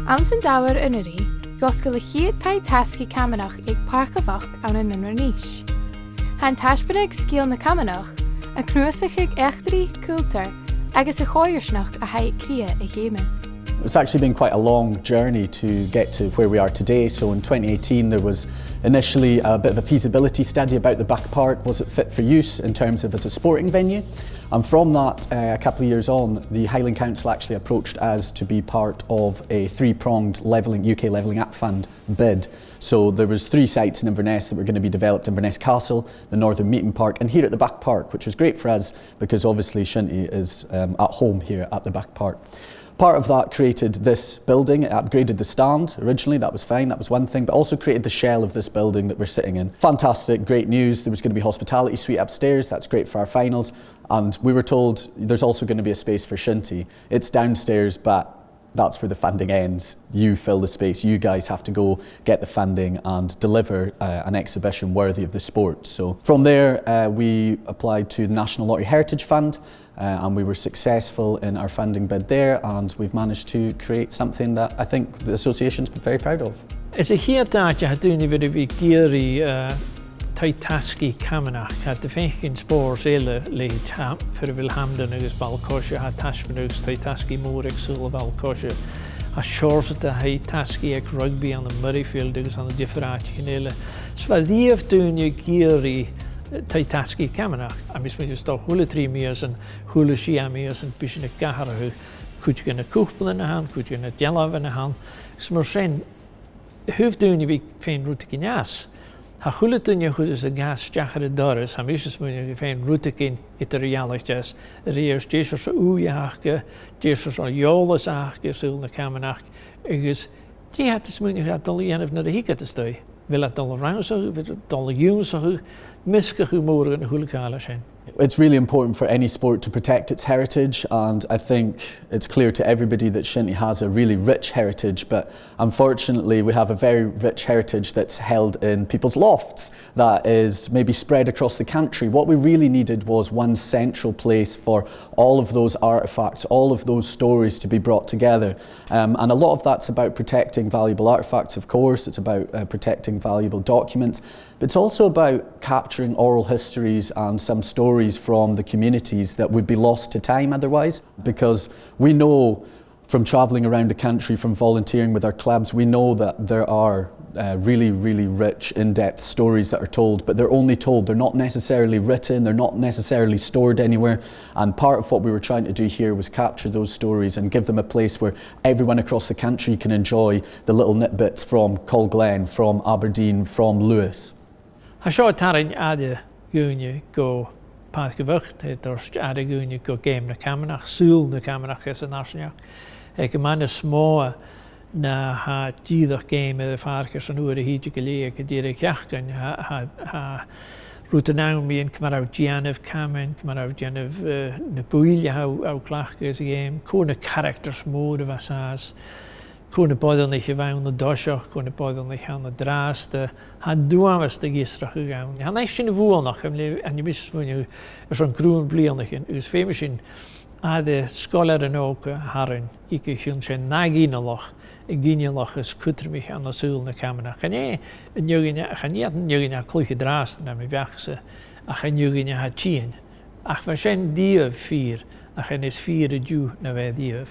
An san Dàmhair an-uiridh, dh'fhosgail chiad taigh-tasgaidh Camanachd ag Pàirc Bhucht an Inverness Nis. Han taisbeanadh Sgeul na Camanachd, a cnuasach ag eachdraidh cùltar, agus a choimhearsnachd a haigh cridhe a gheama. It's actually been quite a long journey to get to where we are today. So in 2018 there was initially a bit of a feasibility study about the Bught Park. Was it fit for use in terms of as a sporting venue? And from that, a couple of years on, the Highland Council actually approached us to be part of a three-pronged UK Levelling Up Fund bid. So there was 3 sites in Inverness that were going to be developed: Inverness Castle, the Northern Meeting Park, and here at the Bught Park, which was great for us because obviously Shinty is at home here at the Bught Park. Part of that created this building. It upgraded the stand originally, that was fine, that was one thing, but also created the shell of this building that we're sitting in. Fantastic, great news. There was going to be a hospitality suite upstairs, that's great for our finals, and we were told there's also going to be a space for Shinty. It's downstairs, but that's where the funding ends. You fill the space, you guys have to go get the funding and deliver an exhibition worthy of the sport. So from there we applied to the National Lottery Heritage Fund and we were successful in our funding bid there, and we've managed to create something that I think the association's been very proud of. Is a chiad je het doen weer de gearí taigh-tasgaidh Camanachd had de fécinn spórs eile le for bhfuil hamdan agus balcóise had taisbeanadh taigh-tasgaidh mór ag súil balcóise a seoirte taigh-tasgaidh ag rugby an the Murrayfield agus an the dh'fhosgail in eile. So bhfuil díobh dúine gearí taigh-tasgaidh Camanachd a mis muid is dá thula 3 míos an thula siamíos an bísin ag gatharathú chuid gan na cúpla in na hand, chuid gan na dealamh in na hand. So mar sin thuh dúine bhí féin rúta gneas. Ha chula dúine chud is a gas deachar a doras, ha mis is muine féin rúta cin itar realachtas, réirs déisir sa úiachcha, déisir sa jólas achcha súil na Camanachd, agus dí hat is muine hat dul dhéanamh na a hiice is dói. Vil het dul ránsachu, vil het dul júnsachu, miscachu mór na thuúlacála sin. It's really important for any sport to protect its heritage, and I think it's clear to everybody that Shinty has a really rich heritage, but unfortunately we have a very rich heritage that's held in people's lofts that is maybe spread across the country. What we really needed was one central place for all of those artefacts, all of those stories to be brought together. And a lot of that's about protecting valuable artefacts, of course, it's about protecting valuable documents, but it's also about capturing oral histories and some stories from the communities that would be lost to time otherwise, because we know from travelling around the country, from volunteering with our clubs, we know that there are really rich, in-depth stories that are told, but they're only told, they're not necessarily written, they're not necessarily stored anywhere, and part of what we were trying to do here was capture those stories and give them a place where everyone across the country can enjoy the little nitbits from Colglen, from Aberdeen, from Lewis. Ha seo tarin ade gúine go Pàirc Bhucht, dorst ade gúine go géim na Camanachd, súil na Camanachd is an arsneach. Gheamannan smóa na ha díadach géim a Pàirc an-uiridh híide go léag a díra ceachgan ha rúta náimíon camanchd déanamh caman, camanchd déanamh na buaile ha Glac is a géim, cúna characters mór a bhasás, cúna bodalnich a bhain na doiseach, cúna bodalnich an na drásta, ha dúamas de gístrach a gaun. Ha neis sin a bhuanach an i mis muinú is an grún blianachin, agus féime sin a de scolar an óca haran ike sin sin nagínalach a gínalach is cútarmich an na súil na Camanachd. Chané an nniuginne a clúcha drásta na mi bheachsa a chan nniuginne ha tían. Ach mar sin díobh fír a chan is fír a dú na bheith díobh.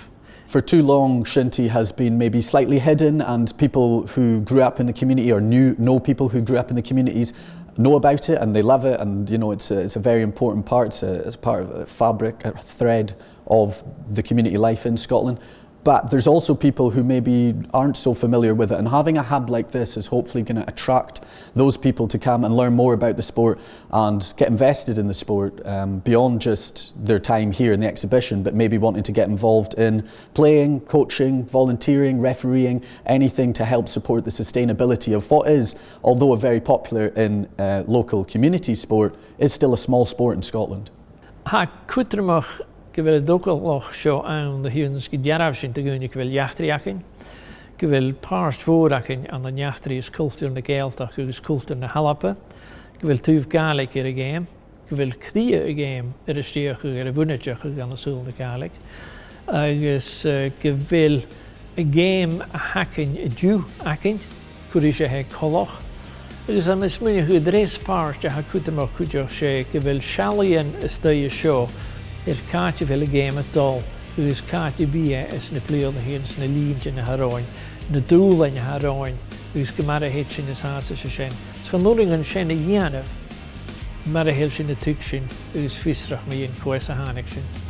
For too long, Shinty has been maybe slightly hidden, and people who grew up in the community or know people who grew up in the communities know about it and they love it, and you know it's a very important part, it's part of a fabric, a thread of the community life in Scotland. But there's also people who maybe aren't so familiar with it, and having a hub like this is hopefully going to attract those people to come and learn more about the sport and get invested in the sport beyond just their time here in the exhibition, but maybe wanting to get involved in playing, coaching, volunteering, refereeing, anything to help support the sustainability of what is, although a very popular in local community sport, is still a small sport in Scotland. Ge wil dócalach seo an de hiúnas go dearabh sin de gúine go bhfuil eachdraidh go bhfuil páirt mhór an na neachtraí is cùltar na Gaeltach agus cùltar na Halapa, go bhfuil taobhsgailh ar a géim, go bhfuil cridhe a géim ar a stíoch ar a bhunateach an na súil na Gaelach, agus go bhfuil a game a hacking a dú hacking cridhe he colach. Agus am is muine chu dréis páirc a cútamach chuideach sé go bhfuil sealaíonn is daoine seo cáte bhfuil a géama dul agus cáte bí is na pliail na híon na líonte na haráin na dúla na haráin agus go mar a héit sin is hása sé sin. Tá nuing an sin a dhéanamh mar a héil sin na tuic sin agus fistrach mé on cuas a hánig sin.